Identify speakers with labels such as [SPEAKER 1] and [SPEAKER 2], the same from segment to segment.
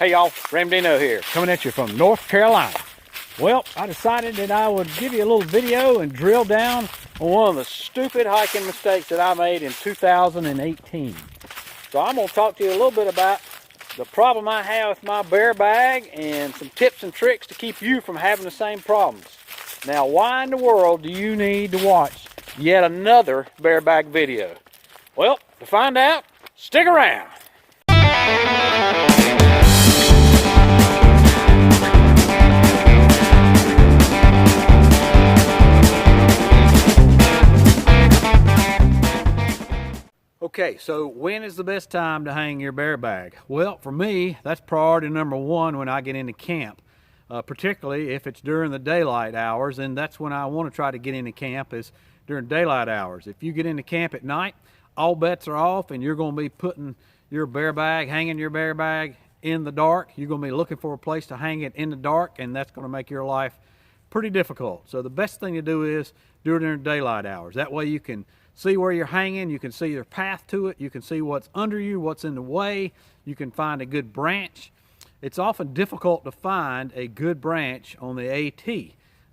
[SPEAKER 1] Hey y'all, Ramdino here, coming at you from North Carolina. Well, I decided that I would give you a little video and drill down on one of the stupid hiking mistakes that I made in 2018. So I'm going to talk to you a little bit about the problem I have with my bear bag and some tips and tricks to keep you from having the same problems. Now, why in the world do you need to watch yet another bear bag video? Well, to find out, stick around. Okay, so when is the best time to hang your bear bag? Well, for me, that's priority number one when I get into camp, particularly if it's during the daylight hours, and that's when I want to try to get into camp is during daylight hours. If you get into camp at night, all bets are off and you're going to be putting your bear bag, hanging your bear bag in the dark. You're going to be looking for a place to hang it in the dark, and that's going to make your life pretty difficult. So the best thing to do is do it during daylight hours. That way you can see where you're hanging, you can see your path to it, you can see what's under you, what's in the way, you can find a good branch. It's often difficult to find a good branch on the AT.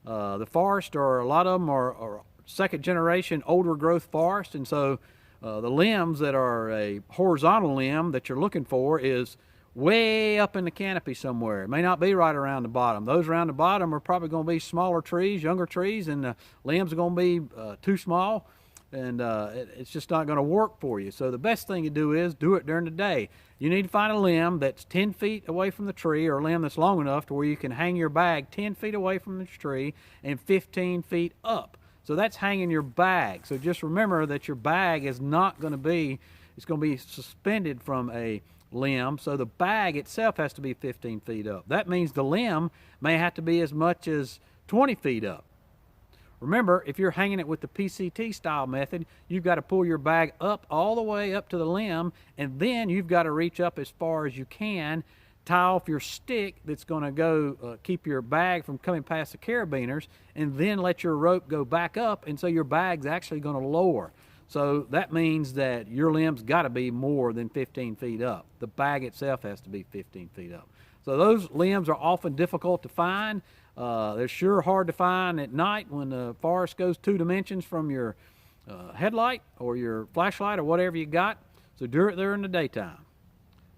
[SPEAKER 1] The forest, or a lot of them are second generation older growth forest, and so the limbs that are a horizontal limb that you're looking for is way up in the canopy somewhere. It may not be right around the bottom. Those around the bottom are probably going to be smaller trees, younger trees, and the limbs are going to be too small, and it's just not going to work for you. So the best thing to do is do it during the day. You need to find a limb that's 10 feet away from the tree, or a limb that's long enough to where you can hang your bag 10 feet away from the tree and 15 feet up. So that's hanging your bag. So just remember that your bag is not going to be, it's going to be suspended from a limb, so the bag itself has to be 15 feet up. That means the limb may have to be as much as 20 feet up. Remember, if you're hanging it with the PCT style method, you've got to pull your bag up all the way up to the limb, and then you've got to reach up as far as you can, tie off your stick that's going to go keep your bag from coming past the carabiners, and then let your rope go back up, and so your bag's actually going to lower. So that means that your limb's got to be more than 15 feet up. The bag itself has to be 15 feet up. So those limbs are often difficult to find. They're sure hard to find at night when the forest goes 2 dimensions from your headlight or your flashlight or whatever you got. So do it there in the daytime.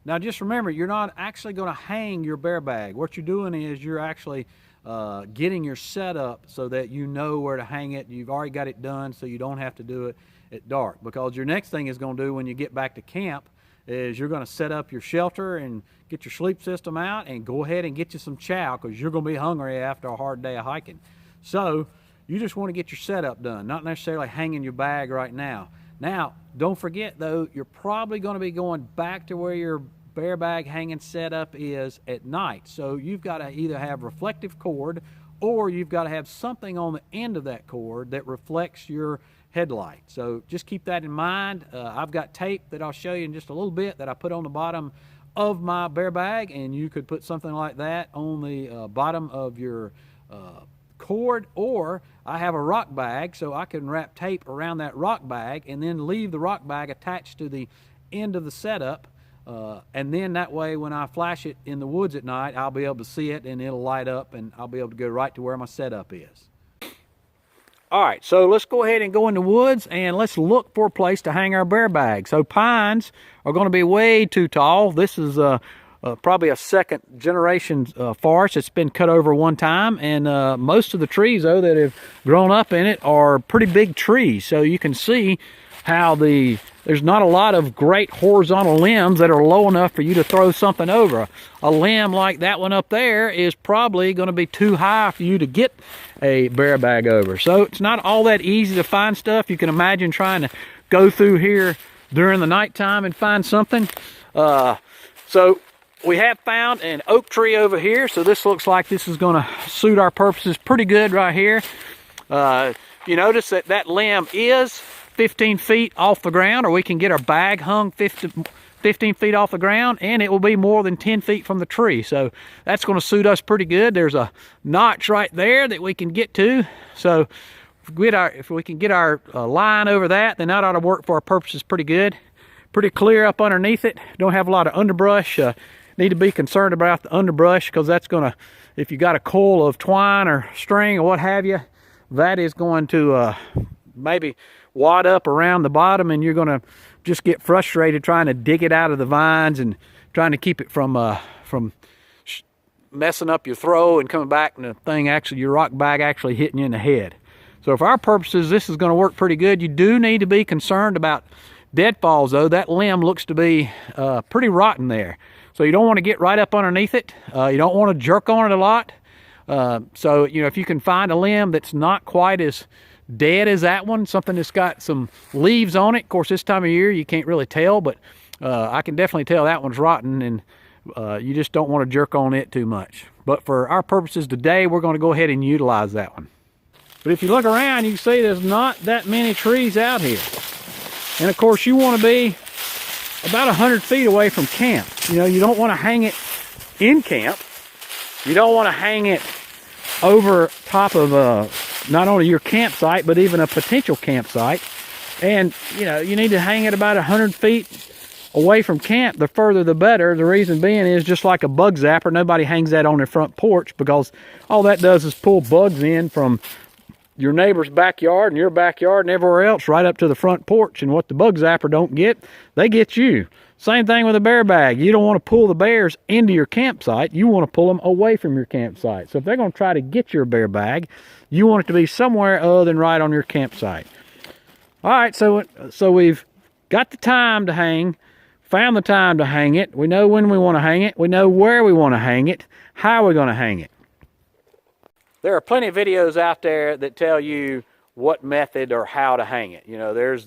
[SPEAKER 1] Now just remember, you're not actually going to hang your bear bag. What you're doing is you're actually getting your setup so that you know where to hang it. You've already got it done, so you don't have to do it at dark. Because your next thing is going to do when you get back to camp is you're going to set up your shelter and get your sleep system out and go ahead and get you some chow, because you're going to be hungry after a hard day of hiking. So you just want to get your setup done, not necessarily hanging your bag right now. Now, don't forget though, you're probably going to be going back to where your bear bag hanging setup is at night. So you've got to either have reflective cord, or you've got to have something on the end of that cord that reflects your headlight. So just keep that in mind. I've got tape that I'll show you in just a little bit that I put on the bottom of my bear bag, and you could put something like that on the bottom of your cord, or I have a rock bag, so I can wrap tape around that rock bag and then leave the rock bag attached to the end of the setup, and then that way when I flash it in the woods at night, I'll be able to see it and it'll light up, and I'll be able to go right to where my setup is. All right, so let's go ahead and go in the woods and let's look for a place to hang our bear bag. So pines are going to be way too tall. This is probably a second generation forest that's been cut over one time, and most of the trees though that have grown up in it are pretty big trees. So you can see how there's not a lot of great horizontal limbs that are low enough for you to throw something over. A limb like that one up there is probably going to be too high for you to get a bear bag over. So it's not all that easy to find stuff. You can imagine trying to go through here during the nighttime and find something. So we have found an oak tree over here, so this looks like this is going to suit our purposes pretty good right here. You notice that that limb is 15 feet off the ground, or we can get our bag hung 15 feet off the ground, and it will be more than 10 feet from the tree. So that's going to suit us pretty good. There's a notch right there that we can get to. So if we can get our line over that, then that ought to work for our purposes pretty good. Pretty clear up underneath it. Don't have a lot of underbrush. need to be concerned about the underbrush, because that's going to, if you got a coil of twine or string or what have you, that is going to maybe wad up around the bottom, and you're going to just get frustrated trying to dig it out of the vines and trying to keep it from messing up your throw and coming back and the thing actually, your rock bag actually hitting you in the head. So for our purposes, this is going to work pretty good. You do need to be concerned about deadfalls though. That limb looks to be pretty rotten there. So you don't want to get right up underneath it. You don't want to jerk on it a lot. So, you know, if you can find a limb that's not quite as dead as that one, something that's got some leaves on it. Of course, this time of year, you can't really tell, but I can definitely tell that one's rotten, and you just don't want to jerk on it too much. But for our purposes today, we're going to go ahead and utilize that one. But if you look around, you can see there's not that many trees out here. And of course, you want to be about 100 feet away from camp. You know, you don't want to hang it in camp. You don't want to hang it over top of not only your campsite, but even a potential campsite. And, you know, you need to hang it about 100 feet away from camp. The further the better. The reason being is, just like a bug zapper, nobody hangs that on their front porch, because all that does is pull bugs in from your neighbor's backyard and your backyard and everywhere else right up to the front porch. And what the bug zapper don't get, they get you. Same thing with a bear bag. You don't want to pull the bears into your campsite. You want to pull them away from your campsite. So if they're going to try to get your bear bag, you want it to be somewhere other than right on your campsite. All right, so we've got the time to hang, found the time to hang it. We know when we want to hang it. We know where we want to hang it. How are we going to hang it? There are plenty of videos out there that tell you what method or how to hang it. You know, there's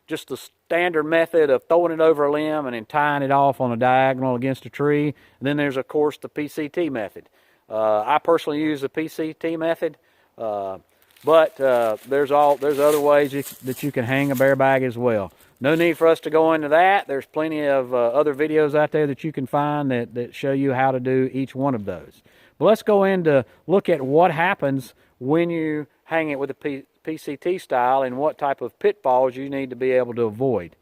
[SPEAKER 1] just the standard method of throwing it over a limb and then tying it off on a diagonal against a tree. And then there's, of course, the PCT method. I personally use the PCT method, but there's other ways that you can hang a bear bag as well. No need for us to go into that. There's plenty of other videos out there that you can find that show you how to do each one of those. But let's go in to look at what happens when you hang it with a PCT style and what type of pitfalls you need to be able to avoid.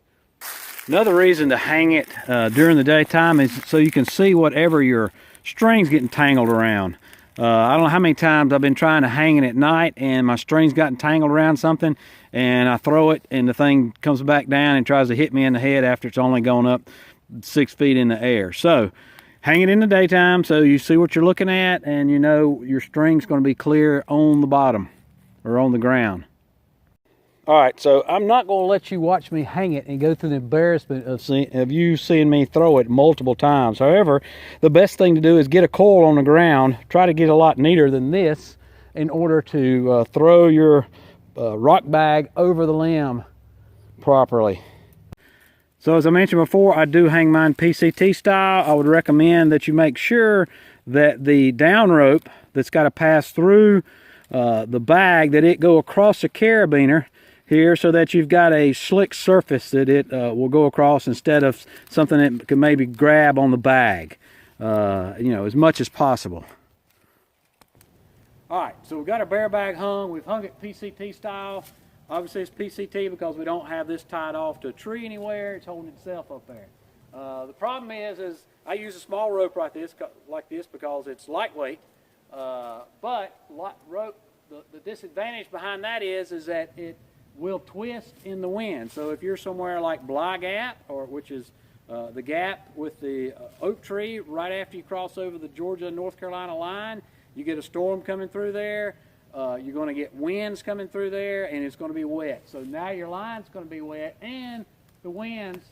[SPEAKER 1] Another reason to hang it during the daytime is so you can see whatever your string's getting tangled around. I don't know how many times I've been trying to hang it at night and my string's gotten tangled around something, and I throw it and the thing comes back down and tries to hit me in the head after it's only gone up 6 feet in the air. So hang it in the daytime so you see what you're looking at, and you know your string's going to be clear on the bottom or on the ground. All right, so I'm not going to let you watch me hang it and go through the embarrassment of you seeing me throw it multiple times. However, the best thing to do is get a coil on the ground. Try to get a lot neater than this in order to throw your rock bag over the limb properly. So as I mentioned before, I do hang mine PCT style. I would recommend that you make sure that the down rope that's got to pass through the bag, that it go across the carabiner here, so that you've got a slick surface that it will go across, instead of something that can maybe grab on the bag, you know, as much as possible. All right, so we've got our bear bag hung. We've hung it PCT style. Obviously it's PCT because we don't have this tied off to a tree anywhere. It's holding itself up there. The problem is I use a small rope like this because it's lightweight. But rope, the disadvantage behind that is that it will twist in the wind. So if you're somewhere like Bly Gap, which is the gap with the oak tree right after you cross over the Georgia-North Carolina line, you get a storm coming through there. You're going to get winds coming through there, and it's going to be wet. So now your line's going to be wet, and the winds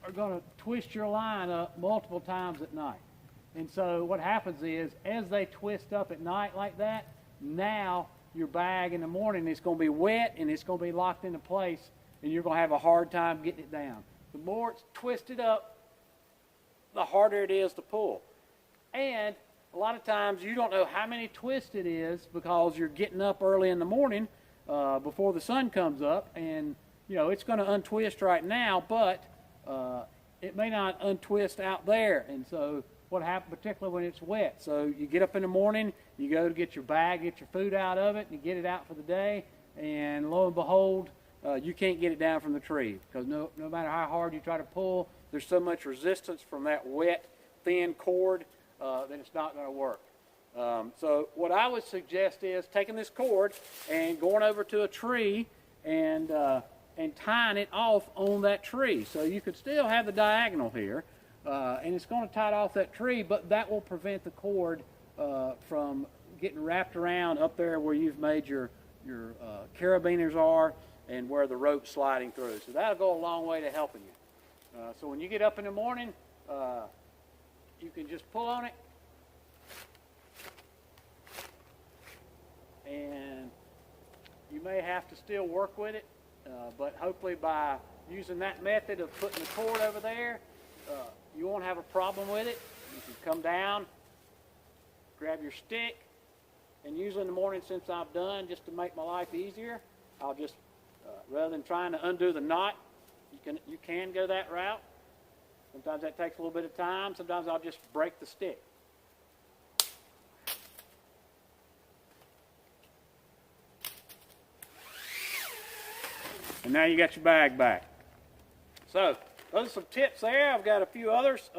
[SPEAKER 1] are going to twist your line up multiple times at night. And so what happens is, as they twist up at night like that, now your bag in the morning is going to be wet and it's going to be locked into place, and you're going to have a hard time getting it down. The more it's twisted up, the harder it is to pull. And a lot of times you don't know how many twists it is because you're getting up early in the morning before the sun comes up, and you know it's going to untwist right now, but it may not untwist out there. And so what happens, particularly when it's wet, so you get up in the morning, you go to get your bag, get your food out of it, and you get it out for the day, and lo and behold, you can't get it down from the tree, because no matter how hard you try to pull, there's so much resistance from that wet thin cord, then it's not going to work. So what I would suggest is taking this cord and going over to a tree and tying it off on that tree. So you could still have the diagonal here, and it's going to tie it off that tree, but that will prevent the cord from getting wrapped around up there where you've made your carabiners are and where the rope's sliding through. So that'll go a long way to helping you. So when you get up in the morning, you can just pull on it, and you may have to still work with it, but hopefully by using that method of putting the cord over there, you won't have a problem with it. You can come down, grab your stick, and usually in the morning, since I've done, just to make my life easier, I'll just, rather than trying to undo the knot, you can go that route. Sometimes that takes a little bit of time. Sometimes I'll just break the stick. And now you got your bag back. So those are some tips there. I've got a few others.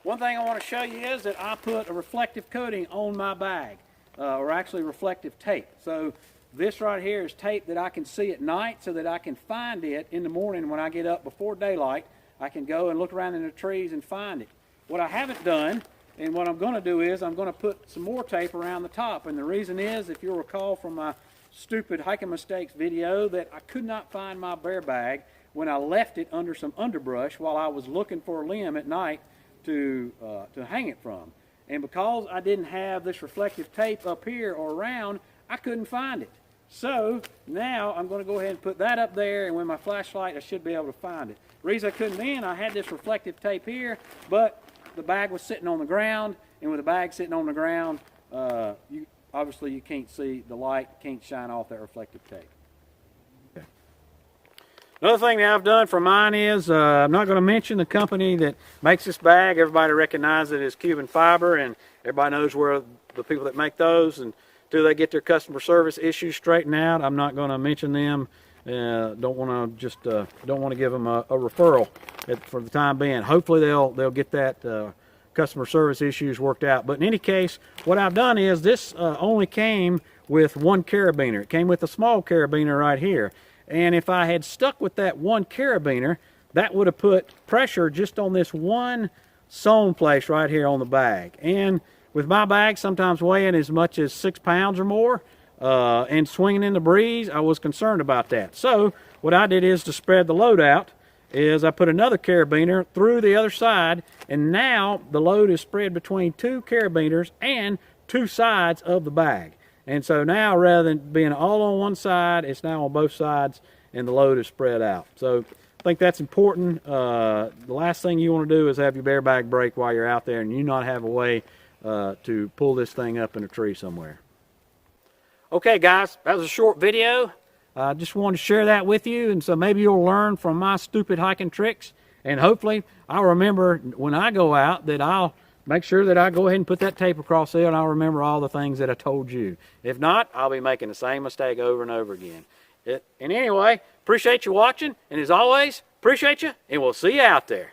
[SPEAKER 1] One thing I want to show you is that I put a reflective coating on my bag, or actually reflective tape. So this right here is tape that I can see at night so that I can find it in the morning when I get up before daylight. I can go and look around in the trees and find it. What I haven't done, and what I'm going to do is I'm going to put some more tape around the top. And the reason is, if you'll recall from my stupid hiking mistakes video, that I could not find my bear bag when I left it under some underbrush while I was looking for a limb at night to hang it from. And because I didn't have this reflective tape up here or around, I couldn't find it. So now I'm going to go ahead and put that up there, and with my flashlight I should be able to find it. The reason I couldn't then, I had this reflective tape here, but the bag was sitting on the ground, and with the bag sitting on the ground, obviously you can't see the light, can't shine off that reflective tape. Okay. Another thing that I've done for mine is, I'm not going to mention the company that makes this bag. Everybody recognizes it as Cuban Fiber, and everybody knows where the people that make those, and until they get their customer service issues straightened out, I'm not going to mention them. Don't want to give them a referral for the time being. Hopefully they'll get that customer service issues worked out. But in any case, what I've done is this only came with one carabiner. It came with a small carabiner right here. And if I had stuck with that one carabiner, that would have put pressure just on this one sewn place right here on the bag. And with my bag sometimes weighing as much as 6 pounds or more, and swinging in the breeze, I was concerned about that. So what I did is, to spread the load out, is I put another carabiner through the other side, and now the load is spread between two carabiners and two sides of the bag. And so now, rather than being all on one side, it's now on both sides, and the load is spread out. So I think that's important. The last thing you want to do is have your bear bag break while you're out there and you not have a way to pull this thing up in a tree somewhere. Okay guys, that was a short video. I just wanted to share that with you, and so maybe you'll learn from my stupid hiking tricks, and hopefully I'll remember when I go out that I'll make sure that I go ahead and put that tape across there, and I'll remember all the things that I told you. If not, I'll be making the same mistake over and over again. And anyway, appreciate you watching, and as always, appreciate you, and we'll see you out there.